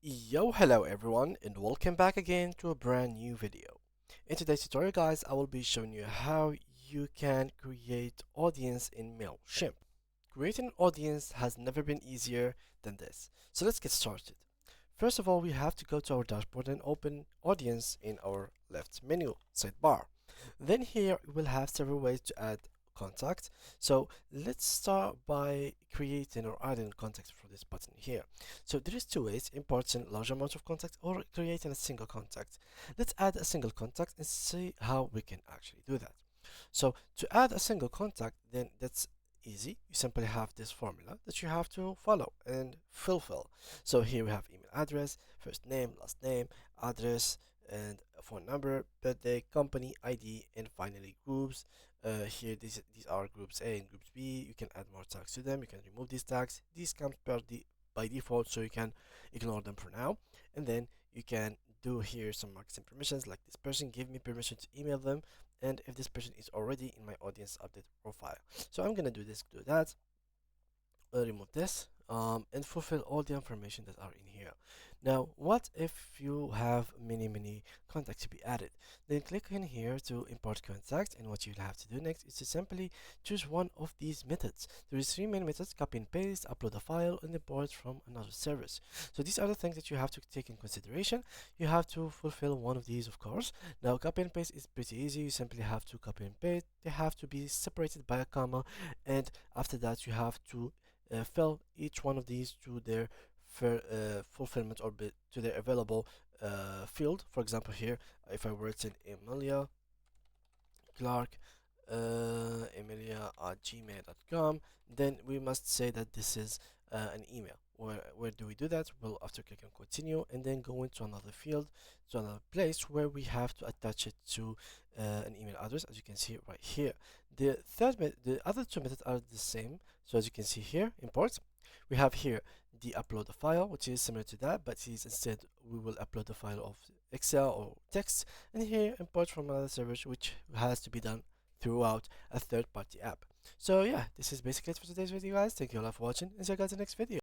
Hello everyone, and welcome back again to a brand new video. In today's tutorial, guys, I will be showing you how you can create audience in Mailchimp. Creating an audience has never been easier than this. So let's get started. First of all, we have to go to our dashboard and open audience in our left menu sidebar. Then here we will have several ways to add contact. So let's start by creating or adding contact for this button here. So there is two ways: importing large amounts of contact or creating a single contact. Let's add a single contact and see how we can actually do that. So to add a single contact, then that's easy. You simply have this formula that you have to follow and fulfill. So here we have email address, first name, last name, address, and a phone number, birthday, company ID, and finally groups. Here these are groups A and groups B. You can add more tags to them. You can remove these tags. These comes by default, so you can ignore them for now. And then you can do here some marketing permissions, like this person give me permission to email them, and if this person is already in my audience update profile. So I'm gonna do that, remove this, and fulfill all the information that are in here. Now, what if you have many contacts to be added? Then click in here to import contact, and what you'll have to do next is to simply choose one of these methods. There is three main methods: copy and paste, upload a file, and import from another service. So these are the things that you have to take in consideration. You have to fulfill one of these, of course. Now, copy and paste is pretty easy. You simply have to copy and paste. They have to be separated by a comma, and after that you have to fill each one of these to their fulfillment or to their available field. For example, here, if I were to Emilia Clark, Emilia at gmail.com, then we must say that this is an email. Where do we do that? Well, after clicking continue and then go into another field, to another place where we have to attach it to an email address, as you can see right here. The other two methods are the same. So as you can see here, import, we have here the upload a file, which is similar to that, but is instead we will upload a file of Excel or text, and here import from another server, which has to be done throughout a third-party app. So yeah, this is basically it for today's video, guys. Thank you all for watching, and see you guys in the next video.